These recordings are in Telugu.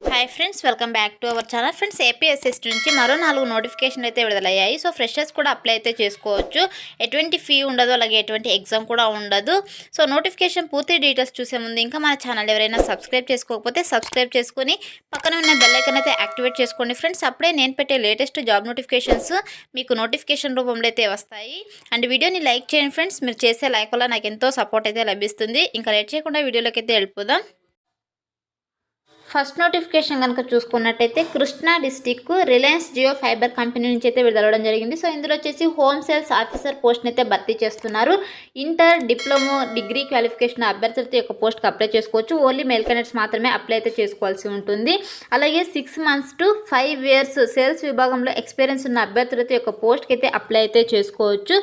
Hi friends, welcome back to our channel. Friends, APSST నుంచి మరో 4 నోటిఫికేషన్ అయితే విడుదలయ్యాయి. సో ఫ్రెషర్స్ కూడా అప్లై అయితే చేసుకోవచ్చు. ఎటువంటి ఫీ ఉండదు, అలాగే ఎటువంటి ఎగ్జామ్ కూడా ఉండదు. సో నోటిఫికేషన్ పూర్తి డీటెయిల్స్ చూసే ముందు ఇంకా మన ఛానల్ ఎవరైనా సబ్స్క్రైబ్ చేసుకోకపోతే సబ్స్క్రైబ్ చేసుకొని పక్కన ఉన్న బెల్ ఐకాన్ అయితే యాక్టివేట్ చేసుకోండి ఫ్రెండ్స్. అప్పుడే నేను పెట్టే లేటెస్ట్ జాబ్ నోటిఫికేషన్స్ మీకు నోటిఫికేషన్ రూపంలో అయితే వస్తాయి. అండ్ వీడియోని లైక్ చేయండి ఫ్రెండ్స్. మీరు చేసే లైక్ వల్ల నాకు ఎంతో సపోర్ట్ అయితే లభిస్తుంది. ఇంకా లేట్ చేయకుండా వీడియోలోకి అయితే వెళ్ళిపోదాం. ఫస్ట్ నోటిఫికేషన్ కనుక చూసుకున్నట్టయితే Krishna district Reliance Jio fibre company నుంచి అయితే విడుదలవడం జరిగింది. సో ఇందులో వచ్చేసి హోమ్ సేల్స్ ఆఫీసర్ పోస్ట్ని అయితే భర్తీ చేస్తున్నారు. ఇంటర్, డిప్లొమో, డిగ్రీ క్వాలిఫికేషన్ అభ్యర్థులతో యొక్క పోస్ట్కి అప్లై చేసుకోవచ్చు. ఓన్లీ మేల్ క్యాండిడేట్స్ మాత్రమే అప్లై అయితే చేసుకోవాల్సి ఉంటుంది. అలాగే 6 months to 5 years సేల్స్ విభాగంలో ఎక్స్పీరియన్స్ ఉన్న అభ్యర్థులతో యొక్క పోస్ట్కి అయితే అప్లై అయితే చేసుకోవచ్చు.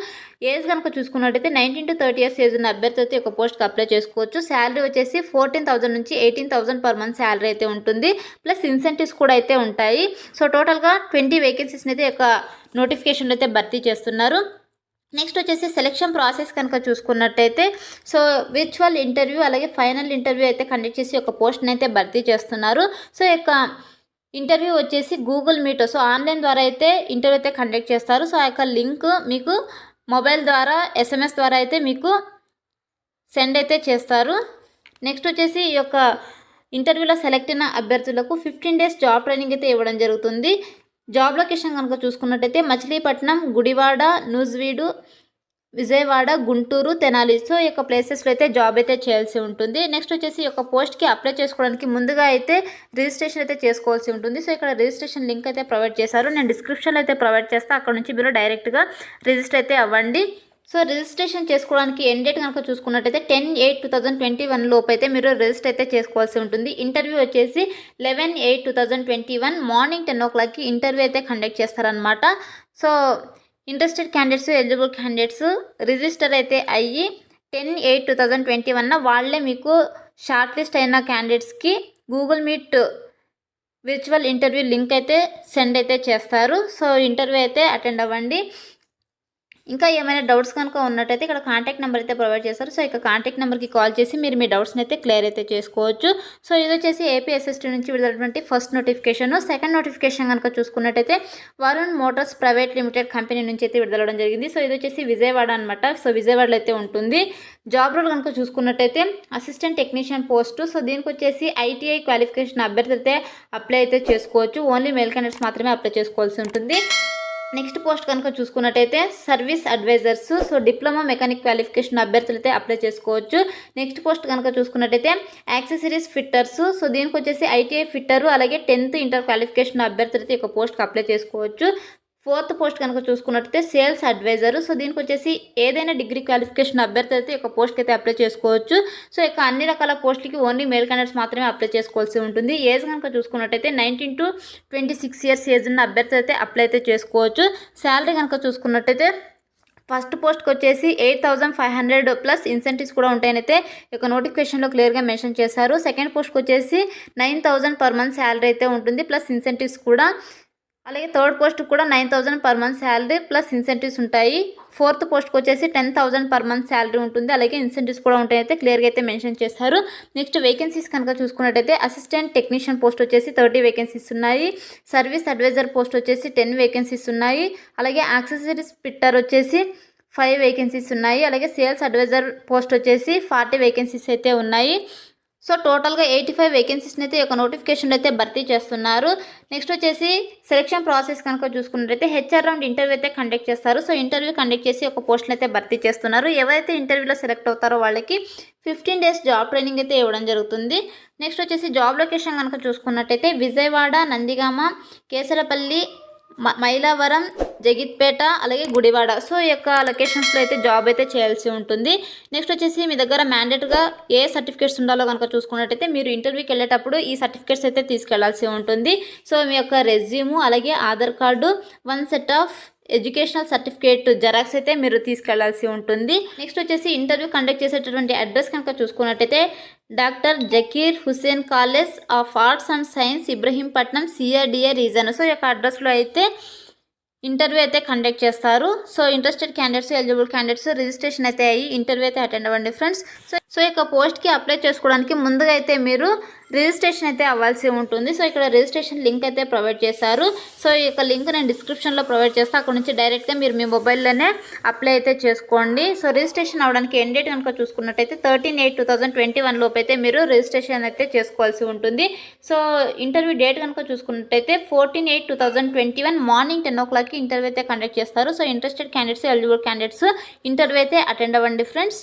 ఏజ్ కనుక చూసుకున్నట్టయితే 19 to 30 years ఏజ్ ఉన్న అభ్యర్థులతో ఒక పోస్ట్కి అప్లై చేసుకోవచ్చు. శాలరీ వచ్చేసి 14,000 నుంచి 18,000 per month శాలరీ అయితే ఉంటుంది. ప్లస్ ఇన్సెంటివ్స్ కూడా అయితే ఉంటాయి. సో టోటల్గా 20 వేకెన్సీస్ని అయితే ఒక నోటిఫికేషన్ అయితే భర్తీ చేస్తున్నారు. నెక్స్ట్ వచ్చేసి సెలెక్షన్ ప్రాసెస్ కనుక చూసుకున్నట్టయితే సో విర్చువల్ ఇంటర్వ్యూ అలాగే ఫైనల్ ఇంటర్వ్యూ అయితే కండక్ట్ చేసి ఒక పోస్ట్ని అయితే భర్తీ చేస్తున్నారు. సో యొక్క ఇంటర్వ్యూ వచ్చేసి గూగుల్ మీట్, సో ఆన్లైన్ ద్వారా అయితే ఇంటర్వ్యూ అయితే కండక్ట్ చేస్తారు. సో ఆ యొక్క లింక్ మీకు మొబైల్ ద్వారా SMS ద్వారా అయితే మీకు సెండ్ అయితే చేస్తారు. నెక్స్ట్ వచ్చేసి ఈ యొక్క ఇంటర్వ్యూలో సెలెక్ట్ అయిన అభ్యర్థులకు 15 days జాబ్ ట్రైనింగ్ అయితే ఇవ్వడం జరుగుతుంది. జాబ్ లొకేషన్ కనుక చూసుకున్నట్టయితే మచిలీపట్నం, గుడివాడ, నూజివీడు, విజయవాడ, గుంటూరు, తెనాలి, సో ఈ యొక్క ప్లేసెస్లో అయితే జాబ్ అయితే చేయాల్సి ఉంటుంది. నెక్స్ట్ వచ్చేసి ఈ యొక్క పోస్ట్కి అప్లై చేసుకోవడానికి ముందుగా అయితే రిజిస్ట్రేషన్ అయితే చేసుకోవాల్సి ఉంటుంది. సో ఇక్కడ రిజిస్ట్రేషన్ లింక్ అయితే ప్రొవైడ్ చేశారు. నేను డిస్క్రిప్షన్లో అయితే ప్రొవైడ్ చేస్తాను. అక్కడ నుంచి మీరు డైరెక్ట్గా రిజిస్టర్ అయితే అవ్వండి. సో రిజిస్ట్రేషన్ చేసుకోవడానికి ఎండ్ డేట్ కనుక చూసుకున్నట్టయితే 10/8/2021 లోపు అయితే మీరు రిజిస్టర్ అయితే చేసుకోవాల్సి ఉంటుంది. ఇంటర్వ్యూ వచ్చేసి 11/8/2021 మార్నింగ్ 10 o'clockకి ఇంటర్వ్యూ అయితే కండక్ట్ చేస్తారనమాట. So interested candidates, eligible candidates register అయితే అయ్యి 10/8/2021 వాళ్ళే మీకు షార్ట్ లిస్ట్ అయిన క్యాండిడేట్స్కి Google Meet virtual interview link అయితే సెండ్ అయితే చేస్తారు. సో ఇంటర్వ్యూ అయితే అటెండ్ అవ్వండి. ఇంకా ఏమైనా డౌట్స్ కనుక ఉన్నట్టయితే ఇక్కడ కాంటాక్ట్ నెంబర్ అయితే ప్రొవైడ్ చేస్తారు. సో ఇక కాంటాక్ట్ నెంబర్కి కాల్ చేసి మీరు మీ డౌట్స్ని అయితే క్లియర్ అయితే చేసుకోవచ్చు. సో ఇది వచ్చేసి ఏపీఎస్ఎస్టీ నుంచి విడుదలైనటువంటి ఫస్ట్ నోటిఫికేషన్. సెకండ్ నోటిఫికేషన్ కనుక చూసుకున్నట్టయితే Varun Motors private limited company నుంచి అయితే విడుదలవడం జరిగింది. సో ఇది వచ్చేసి విజయవాడ అనమాట. సో విజయవాడలో అయితే ఉంటుంది. జాబ్ రోల్ కనుక చూసుకున్నట్టయితే అసిస్టెంట్ టెక్నీషియన్ పోస్టు. సో దీనికి వచ్చేసి ITI క్వాలిఫికేషన్ అభ్యర్థి అయితే అప్లై అయితే చేసుకోవచ్చు. ఓన్లీ మేల్ క్యాండిడేట్స్ మాత్రమే అప్లై చేసుకోవాల్సి ఉంటుంది. నెక్స్ట్ పోస్ట్ కనుక చూసుకున్నట్టయితే service advisors. So diploma mechanic qualification అభ్యర్థులు అయితే అప్లై చేసుకోవచ్చు. నెక్స్ట్ పోస్ట్ కనుక చూసుకున్నట్టయితే యాక్సెసరీస్ ఫిట్టర్స్. సో దీనికి వచ్చేసి ITI ఫిట్టర్ అలాగే 10th ఇంటర్ క్వాలిఫికేషన్ అభ్యర్థులు అయితే ఒక పోస్ట్కి అప్లై చేసుకోవచ్చు. ఫోర్త్ పోస్ట్ కనుక చూసుకున్నట్టయితే సేల్స్ అడ్వైజర్. సో దీనికి వచ్చేసి ఏదైనా డిగ్రీ క్వాలిఫికేషన్ అభ్యర్థి అయితే ఒక పోస్ట్కి అయితే అప్లై చేసుకోవచ్చు. సో ఇక అన్ని రకాల పోస్టులకి ఓన్లీ మేల్ క్యాండిడేట్స్ మాత్రమే అప్లై చేసుకోవాల్సి ఉంటుంది. ఏజ్ కనుక చూసుకున్నట్టయితే 19 to 26 years ఏజ్ ఉన్న అభ్యర్థి అయితే అప్లై అయితే చేసుకోవచ్చు. శాలరీ కనుక చూసుకున్నట్టయితే ఫస్ట్ పోస్ట్కి వచ్చేసి 8,500 ప్లస్ ఇన్సెంటివ్స్ కూడా ఉంటాయని అయితే ఇక నోటిఫికేషన్లో క్లియర్గా మెన్షన్ చేశారు. సెకండ్ పోస్ట్కి వచ్చేసి 9,000 per month శాలరీ అయితే ఉంటుంది ప్లస్ ఇన్సెంటివ్స్ కూడా. అలాగే థర్డ్ పోస్ట్ కూడా 9,000 per month salary plus incentives ఉంటాయి. ఫోర్త్ పోస్ట్కి వచ్చేసి 10,000 per month శాలరీ ఉంటుంది, అలాగే ఇన్సెంటివ్స్ కూడా ఉంటాయి అయితే క్లియర్గా అయితే మెన్షన్ చేస్తారు. నెక్స్ట్ వేకెన్సీస్ కనుక చూసుకున్నట్టయితే అసిస్టెంట్ టెక్నీషియన్ పోస్ట్ వచ్చేసి 30 వేకెన్సీస్ ఉన్నాయి. సర్వీస్ అడ్వైజర్ పోస్ట్ వచ్చేసి 10 వేకెన్సీస్ ఉన్నాయి. అలాగే యాక్సెసరీస్ ఫిట్టర్ వచ్చేసి 5 వేకెన్సీస్ ఉన్నాయి. అలాగే సేల్స్ అడ్వైజర్ పోస్ట్ వచ్చేసి 40 వేకెన్సీస్ అయితే ఉన్నాయి. సో టోటల్గా 85 వేకెన్సీస్ని అయితే ఒక నోటిఫికేషన్ అయితే భర్తీ చేస్తున్నారు. నెక్స్ట్ వచ్చేసి సెలెక్షన్ ప్రాసెస్ కనుక చూసుకున్నట్టయితే HR రౌండ్ ఇంటర్వ్యూ అయితే కండక్ట్ చేస్తారు. సో ఇంటర్వ్యూ కండక్ట్ చేసి ఒక పోస్ట్ని అయితే భర్తీ చేస్తున్నారు. ఎవరైతే ఇంటర్వ్యూలో సెలెక్ట్ అవుతారో వాళ్ళకి 15 days జాబ్ ట్రైనింగ్ అయితే ఇవ్వడం జరుగుతుంది. నెక్స్ట్ వచ్చేసి జాబ్ లొకేషన్ కనుక చూసుకున్నట్టయితే విజయవాడ, నందిగామ, కేసరపల్లి, మైలవరం, జగిత్పేట అలాగే గుడివాడ, సో ఈ యొక్క లొకేషన్స్లో అయితే జాబ్ అయితే చేయాల్సి ఉంటుంది. నెక్స్ట్ వచ్చేసి మీ దగ్గర మ్యాండేట్గా ఏ సర్టిఫికేట్స్ ఉండాలో కనుక చూసుకున్నట్టయితే మీరు ఇంటర్వ్యూకి వెళ్ళేటప్పుడు ఈ సర్టిఫికేట్స్ అయితే తీసుకెళ్లాల్సి ఉంటుంది. సో మీ యొక్క రెజ్యూము అలాగే Aadhaar card, 1 set of educational certificate xerox అయితే మీరు తీసుకెళ్లాల్సి ఉంటుంది. నెక్స్ట్ వచ్చేసి ఇంటర్వ్యూ కండక్ట్ చేసేటటువంటి అడ్రస్ కనుక చూసుకున్నట్టయితే doctor Zakir Hussain college of arts and science, Ibrahimpatnam, CRDA reason. So ఈ యొక్క అడ్రస్లో అయితే ఇంటర్వ్యూ అయితే కండక్ట్ చేస్తారు. So interested candidates, eligible candidates registration అయితే అయ్యి ఇంటర్వ్యూ అయితే అటెండ్ అవ్వండి ఫ్రెండ్స్. సో సో ఇక పోస్ట్కి అప్లై చేసుకోవడానికి ముందుగా అయితే మీరు రిజిస్ట్రేషన్ అయితే అవ్వాల్సి ఉంటుంది. సో ఇక్కడ రిజిస్ట్రేషన్ లింక్ అయితే ప్రొవైడ్ చేశారు. సో ఈ యొక్క లింక్ నేను డిస్క్రిప్షన్లో ప్రొవైడ్ చేస్తాను. అక్కడ నుంచి డైరెక్ట్గా మీరు మీ మొబైల్లోనే అప్లై అయితే చేసుకోండి. సో రిజిస్ట్రేషన్ అవ్వడానికి ఎండ్ డేట్ కనుక చూసుకున్నట్టయితే 13/8/2021 లోపు అయితే మీరు రిజిస్ట్రేషన్ అయితే చేసుకోవాల్సి ఉంటుంది. సో ఇంటర్వ్యూ డేట్ కనుక చూసుకున్నట్టయితే 14/8/2021 మార్నింగ్ 10 o'clockకి ఇంటర్వ్యూ అయితే కండక్ట్ చేస్తారు. So interested candidates, eligible candidates interview అయితే అటెండ్ అవ్వండి ఫ్రెండ్స్.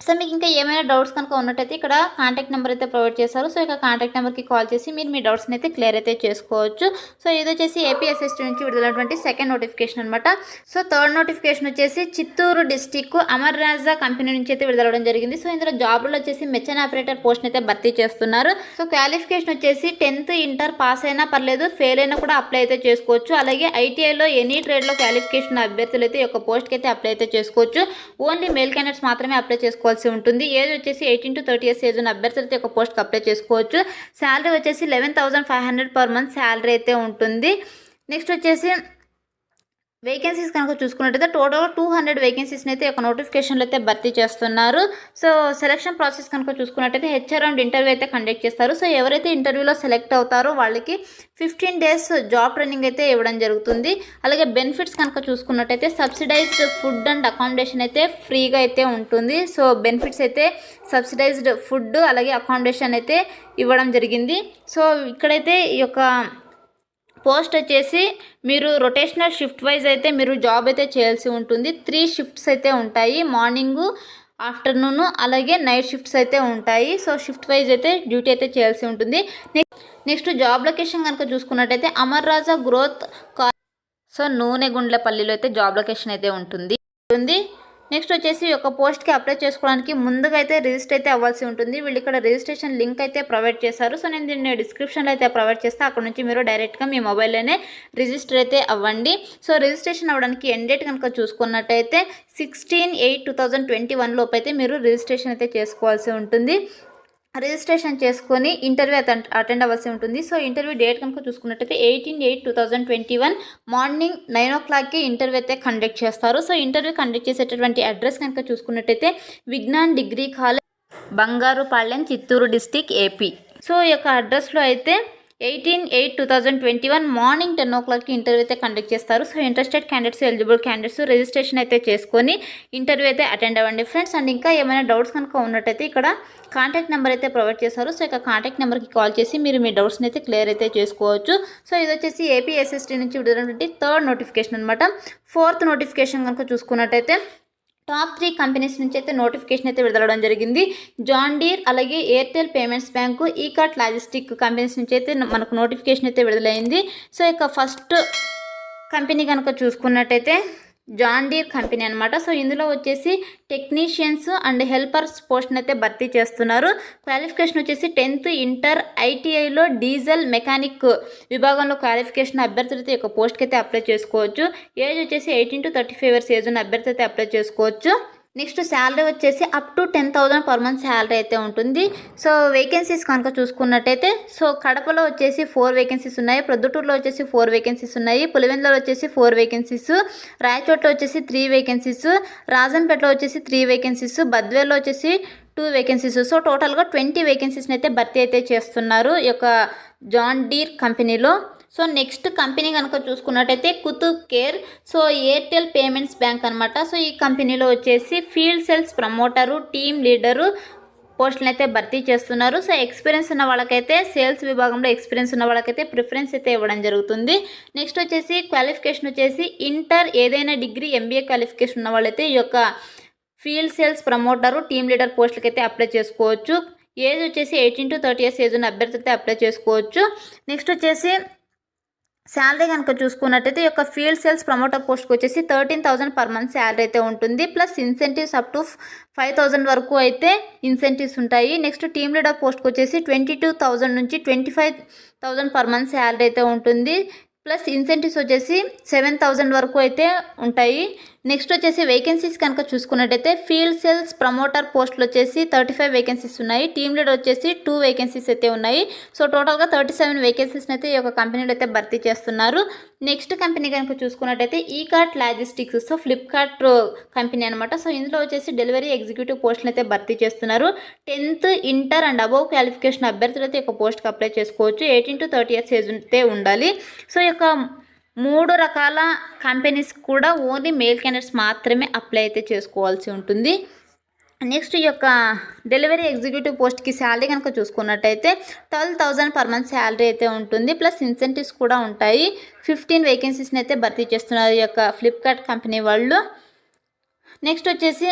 సో మీకు ఇంకా ఏమైనా డౌట్స్ కనుక ఉన్నట్టయితే ఇక్కడ కాంటాక్ట్ నెంబర్ అయితే ప్రొవైడ్ చేశారు. సో ఇక కాంటాక్ట్ నెంబర్కి కాల్ చేసి మీరు మీ డౌట్స్ని అయితే క్లియర్ అయితే చేసుకోవచ్చు. సో ఇది వచ్చేసి ఏపీఎస్ఎస్టీ నుంచి విడుదలైనటువంటి సెకండ్ నోటిఫికేషన్ అనమాట. సో థర్డ్ నోటిఫికేషన్ వచ్చేసి చిత్తూరు డిస్టిక్ అమర్ రాజా కంపెనీ నుంచి అయితే విడుదలవడం జరిగింది. సో ఇందులో జాబ్లో వచ్చేసి మెషిన్ ఆపరేటర్ పోస్ట్ని అయితే భర్తీ చేస్తున్నారు. సో క్వాలిఫికేషన్ వచ్చేసి 10th ఇంటర్ పాస్ అయినా పర్లేదు, ఫెయిల్ అయినా కూడా అప్లై అయితే చేసుకోవచ్చు. అలాగే ఐటీఐలో ఎనీ ట్రేడ్లో క్వాలిఫికేషన్ అభ్యర్థులు అయితే ఈ యొక్క పోస్ట్కి అయితే అప్లై అయితే చేసుకోవచ్చు. ఓన్లీ మేల్ క్యాండిడేట్స్ మాత్రమే అప్లై చేసుకోవచ్చు ఉంటుంది. ఏజ్ వచ్చేసి 18 to 30 years ఏజ్ ఉన్న అభ్యర్థులతో ఒక పోస్ట్కి అప్లై చేసుకోవచ్చు. శాలరీ వచ్చేసి 11,500 per month శాలరీ అయితే ఉంటుంది. నెక్స్ట్ వచ్చేసి వేకెన్సీస్ కనుక చూసుకున్నట్టయితే టోటల్ 200 వేకెన్సీస్ని అయితే ఒక నోటిఫికేషన్లో అయితే భర్తీ చేస్తున్నారు. సో సెలక్షన్ ప్రాసెస్ కనుక చూసుకున్నట్టయితే హెచ్ఆర్ రౌండ్ ఇంటర్వ్యూ అయితే కండక్ట్ చేస్తారు. సో ఎవరైతే ఇంటర్వ్యూలో సెలెక్ట్ అవుతారో వాళ్ళకి 15 days జాబ్ ట్రైనింగ్ అయితే ఇవ్వడం జరుగుతుంది. అలాగే బెనిఫిట్స్ కనుక చూసుకున్నట్టయితే సబ్సిడైజ్డ్ ఫుడ్ అండ్ అకామిడేషన్ అయితే ఫ్రీగా అయితే ఉంటుంది. సో బెనిఫిట్స్ అయితే సబ్సిడైజ్డ్ ఫుడ్ అలాగే అకామిడేషన్ అయితే ఇవ్వడం జరిగింది. సో ఇక్కడైతే ఈ యొక్క పోస్ట్ వచ్చేసి మీరు రొటేషనల్ షిఫ్ట్ వైజ్ అయితే మీరు జాబ్ అయితే చేయాల్సి ఉంటుంది. 3 shifts అయితే ఉంటాయి, మార్నింగ్, ఆఫ్టర్నూన్ అలాగే నైట్ షిఫ్ట్స్ అయితే ఉంటాయి. సో షిఫ్ట్ వైజ్ అయితే డ్యూటీ అయితే చేయాల్సి ఉంటుంది. నెక్స్ట్ జాబ్ లొకేషన్ కనుక చూసుకున్నట్టయితే అమర్ రాజా గ్రోత్ సో నూనెగుండ్లపల్లిలో అయితే జాబ్ లొకేషన్ అయితే ఉంటుంది. నెక్స్ట్ వచ్చేసి ఒక పోస్ట్కి అప్లై చేసుకోవడానికి ముందుగా అయితే రిజిస్టర్ అయితే అవ్వాల్సి ఉంటుంది. వీళ్ళు ఇక్కడ రిజిస్ట్రేషన్ లింక్ అయితే ప్రొవైడ్ చేశారు. సో నేను దీన్ని డిస్క్రిప్షన్లో అయితే ప్రొవైడ్ చేస్తాను. అక్కడ నుంచి మీరు డైరెక్ట్గా మీ మొబైల్లోనే రిజిస్టర్ అయితే అవ్వండి. సో రిజిస్ట్రేషన్ అవ్వడానికి ఎండ్ డేట్ కనుక చూసుకున్నట్టయితే 16/8/2021 లోపు అయితే మీరు రిజిస్ట్రేషన్ అయితే చేసుకోవాల్సి ఉంటుంది. రిజిస్ట్రేషన్ చేసుకొని ఇంటర్వ్యూ అటెండ్ అవ్వాల్సి ఉంటుంది. సో ఇంటర్వ్యూ డేట్ కనుక చూసుకున్నట్టయితే 18/8/2021 మార్నింగ్ 9 o'clockకి ఇంటర్వ్యూ అయితే కండక్ట్ చేస్తారు. సో ఇంటర్వ్యూ కండక్ట్ చేసేటటువంటి అడ్రస్ కనుక చూసుకున్నట్టయితే Vignan degree college, Bangarupalyam, Chittoor district, AP. So ఈ యొక్క అడ్రస్లో అయితే 18/8/2021 మార్నింగ్ 10 o'clockకి ఇంటర్వ్యూ అయితే కండక్ట్ చేస్తారు. So interested candidates, eligible candidates registration అయితే చేసుకొని ఇంటర్వ్యూ అయితే అటెండ్ అవ్వండి ఫ్రెండ్స్. అండ్ ఇంకా ఏమైనా డౌట్స్ కనుక ఉన్నట్టయితే ఇక్కడ కాంటాక్ట్ నెంబర్ అయితే ప్రొవైడ్ చేశారు. సో ఇక కాంటాక్ట్ నెంబర్కి కాల్ చేసి మీరు మీ డౌట్స్ని అయితే క్లియర్ అయితే చేసుకోవచ్చు. సో ఇది వచ్చేసి ఏపీఎస్ఎస్టీ నుంచి విడుదలైనటువంటి థర్డ్ నోటిఫికేషన్ అనమాట. ఫోర్త్ నోటిఫికేషన్ కనుక చూసుకున్నట్టయితే టాప్ 3 కంపెనీస్ నుంచి అయితే నోటిఫికేషన్ అయితే విడుదలవడం జరిగింది. జాన్ డీర్ అలాగే Airtel payments bank, Ekart logistic companies నుంచి అయితే మనకు నోటిఫికేషన్ అయితే విడుదలైంది. సో ఇక ఫస్ట్ కంపెనీ కనుక చూసుకున్నట్టయితే జాన్ డీర్ కంపెనీ అనమాట. సో ఇందులో వచ్చేసి టెక్నీషియన్స్ అండ్ హెల్పర్స్ పోస్ట్ని అయితే భర్తీ చేస్తున్నారు. క్వాలిఫికేషన్ వచ్చేసి 10th ఇంటర్, ఐటీఐలో డీజిల్ మెకానిక్ విభాగంలో క్వాలిఫికేషన్ అభ్యర్థులతో ఒక పోస్ట్కి అయితే అప్లై చేసుకోవచ్చు. ఏజ్ వచ్చేసి 18 to 35 years ఏజ్ ఉన్న అభ్యర్థి అయితే అప్లై చేసుకోవచ్చు. నెక్స్ట్ శాలరీ వచ్చేసి up to 10,000 per month salary అయితే ఉంటుంది. సో వేకెన్సీస్ కనుక చూసుకున్నట్టయితే సో కడపలో వచ్చేసి 4 వేకెన్సీస్ ఉన్నాయి, ప్రొద్దుటూరులో వచ్చేసి 4 వేకెన్సీస్ ఉన్నాయి, పులివెందులలో వచ్చేసి 4 వేకెన్సీస్, రాయచోట్లో వచ్చేసి 3 వేకెన్సీస్, రాజంపేటలో వచ్చేసి 3 వేకెన్సీస్, బద్వేల్లో వచ్చేసి 2 వేకెన్సీస్. సో టోటల్గా 20 వేకెన్సీస్ని అయితే భర్తీ అయితే చేస్తున్నారు ఈ యొక్క జాన్ డీర్ కంపెనీలో. సో నెక్స్ట్ కంపెనీ కనుక చూసుకున్నట్టయితే Qutub care, so Airtel payments bank అనమాట. సో ఈ కంపెనీలో వచ్చేసి field sales promoter, team leader పోస్టులను అయితే భర్తీ చేస్తున్నారు. సో ఎక్స్పీరియన్స్ ఉన్న వాళ్ళకైతే సేల్స్ విభాగంలో ఎక్స్పీరియన్స్ ఉన్న వాళ్ళకైతే ప్రిఫరెన్స్ అయితే ఇవ్వడం జరుగుతుంది. నెక్స్ట్ వచ్చేసి క్వాలిఫికేషన్ వచ్చేసి ఇంటర్, ఏదైనా డిగ్రీ, ఎంబీఏ క్వాలిఫికేషన్ ఉన్న వాళ్ళైతే ఈ యొక్క field sales promoter, team leader పోస్టులకి అయితే అప్లై చేసుకోవచ్చు. ఏజ్ వచ్చేసి 18 to 30 years ఏజ్ ఉన్న అభ్యర్థి అయితే అప్లై చేసుకోవచ్చు. నెక్స్ట్ వచ్చేసి శాలరీ కనుక చూసుకున్నట్టయితే ఈ యొక్క ఫీల్డ్ సేల్స్ ప్రమోటర్ పోస్ట్కి వచ్చేసి 13,000 per month శాలరీ అయితే ఉంటుంది. ప్లస్ ఇన్సెంటివ్స్ అప్ టు 5,000 వరకు అయితే ఇన్సెంటివ్స్ ఉంటాయి. నెక్స్ట్ టీమ్ లీడర్ పోస్ట్కి వచ్చేసి 22,000 నుంచి 25,000 per month శాలరీ అయితే ఉంటుంది. ప్లస్ ఇన్సెంటివ్స్ వచ్చేసి 7,000 వరకు అయితే ఉంటాయి. నెక్స్ట్ వచ్చేసి వేకెన్సీస్ కనుక చూసుకున్నట్టయితే ఫీల్డ్ సేల్స్ ప్రమోటర్ పోస్టులు వచ్చేసి 35 వేకెన్సీస్ ఉన్నాయి. టీమ్ లీడర్ వచ్చేసి 2 వేకెన్సీస్ అయితే ఉన్నాయి. సో టోటల్గా 37 వేకెన్సీస్ని అయితే ఈ యొక్క కంపెనీలో అయితే భర్తీ చేస్తున్నారు. నెక్స్ట్ కంపెనీ కనుక చూసుకున్నట్టయితే ఈకార్ట్ లాజిస్టిక్స్, సో ఫ్లిప్కార్ట్ కంపెనీ అనమాట. సో ఇందులో వచ్చేసి డెలివరీ ఎగ్జిక్యూటివ్ పోస్టులు అయితే భర్తీ చేస్తున్నారు. 10th inter and above qualification అభ్యర్థులు అయితే ఒక పోస్ట్కి అప్లై చేసుకోవచ్చు. 18 to 30 years ఏజ్ అయితే ఉండాలి. సో ఈ యొక్క 3 రకాల కంపెనీస్ కూడా ఓన్లీ మేల్ క్యాండిడేట్స్ మాత్రమే అప్లై అయితే చేసుకోవాల్సి ఉంటుంది. నెక్స్ట్ ఈ యొక్క డెలివరీ ఎగ్జిక్యూటివ్ పోస్ట్కి శాలరీ కనుక చూసుకున్నట్టయితే 12,000 per month శాలరీ అయితే ఉంటుంది. ప్లస్ ఇన్సెంటివ్స్ కూడా ఉంటాయి. 15 వేకెన్సీస్ని అయితే భర్తీ చేస్తున్నారు ఈ యొక్క ఫ్లిప్కార్ట్ కంపెనీ వాళ్ళు. నెక్స్ట్ వచ్చేసి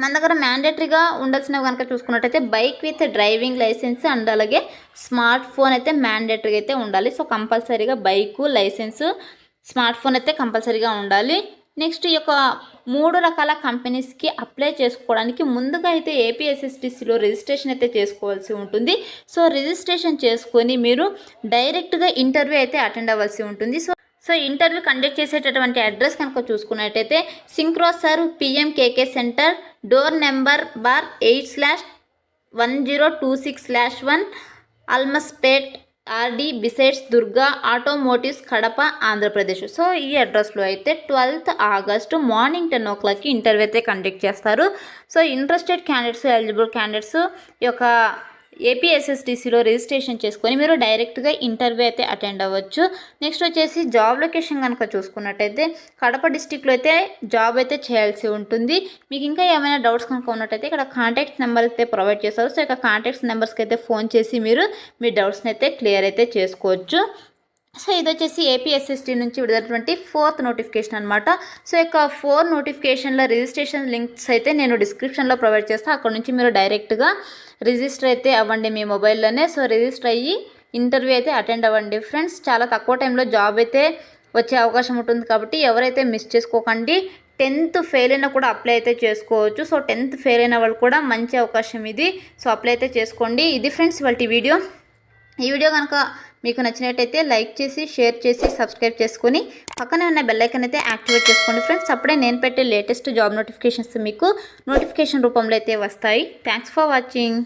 మన దగ్గర మ్యాండేటరీగా ఉండాల్సినవి కనుక చూసుకున్నట్టయితే bike with driving licence and అలాగే స్మార్ట్ ఫోన్ అయితే మ్యాండేటరీగా అయితే ఉండాలి. సో కంపల్సరీగా బైకు లైసెన్సు స్మార్ట్ ఫోన్ అయితే కంపల్సరీగా ఉండాలి. నెక్స్ట్ ఈ యొక్క 3 రకాల కంపెనీస్కి అప్లై చేసుకోవడానికి ముందుగా అయితే ఏపీఎస్ఎస్టీసీలో రిజిస్ట్రేషన్ అయితే చేసుకోవాల్సి ఉంటుంది. సో రిజిస్ట్రేషన్ చేసుకొని మీరు డైరెక్ట్గా ఇంటర్వ్యూ అయితే అటెండ్ అవ్వాల్సి ఉంటుంది. సో ఇంటర్వ్యూ కండక్ట్ చేసేటటువంటి అడ్రస్ కనుక చూసుకున్నట్టయితే Synchroserve PMKK centre, door number bar 8/1026/1 Almaspet RD besides Durga automotives Kadapa Andhra Pradesh. So ఈ అడ్రస్లో అయితే 12th August మార్నింగ్ 10 o'clockకి ఇంటర్వ్యూ అయితే కండక్ట్ చేస్తారు. So interested candidates, eligible candidates ఈ యొక్క ఏపీఎస్ఎస్టీసీలో రిజిస్ట్రేషన్ చేసుకొని మీరు డైరెక్ట్గా ఇంటర్వ్యూ అయితే అటెండ్ అవ్వచ్చు. నెక్స్ట్ వచ్చేసి జాబ్ లొకేషన్ కనుక చూసుకున్నట్టయితే కడప డిస్టిక్లో అయితే జాబ్ అయితే చేయాల్సి ఉంటుంది. మీకు ఇంకా ఏమైనా డౌట్స్ కనుక ఉన్నట్టయితే ఇక్కడ కాంటాక్ట్ నెంబర్ అయితే ప్రొవైడ్ చేస్తారు. సో ఇక కాంటాక్ట్స్ నెంబర్స్కి అయితే ఫోన్ చేసి మీరు మీ డౌట్స్ని అయితే క్లియర్ అయితే చేసుకోవచ్చు. సో ఇది వచ్చేసి ఏపీఎస్ఎస్టీ నుంచి విడుదలైనటువంటి 4th నోటిఫికేషన్ అనమాట. సో ఇక 4 నోటిఫికేషన్ల రిజిస్ట్రేషన్ లింక్స్ అయితే నేను డిస్క్రిప్షన్లో ప్రొవైడ్ చేస్తాను. అక్కడ నుంచి మీరు డైరెక్ట్గా రిజిస్టర్ అయితే అవ్వండి మీ మొబైల్లోనే. సో రిజిస్టర్ అయ్యి ఇంటర్వ్యూ అయితే అటెండ్ అవ్వండి ఫ్రెండ్స్. చాలా తక్కువ టైంలో జాబ్ అయితే వచ్చే అవకాశం ఉంటుంది కాబట్టి ఎవరైతే మిస్ చేసుకోకండి. 10th ఫెయిల్ అయినా కూడా అప్లై అయితే చేసుకోవచ్చు. సో 10th ఫెయిల్ అయిన వాళ్ళు కూడా మంచి అవకాశం ఇది. సో అప్లై అయితే చేసుకోండి. ఇది ఫ్రెండ్స్ వాళ్ళ వీడియో. ఈ వీడియో కనుక మీకు నచ్చినట్టయితే లైక్ చేసి, షేర్ చేసి, సబ్స్క్రైబ్ చేసుకొని పక్కనే ఉన్న బెల్ ఐకాన్ అయితే యాక్టివేట్ చేసుకోండి ఫ్రెండ్స్. అప్పుడే నేను పెట్టే లేటెస్ట్ జాబ్ నోటిఫికేషన్స్ మీకు నోటిఫికేషన్ రూపంలో అయితే వస్తాయి. Thanks for watching.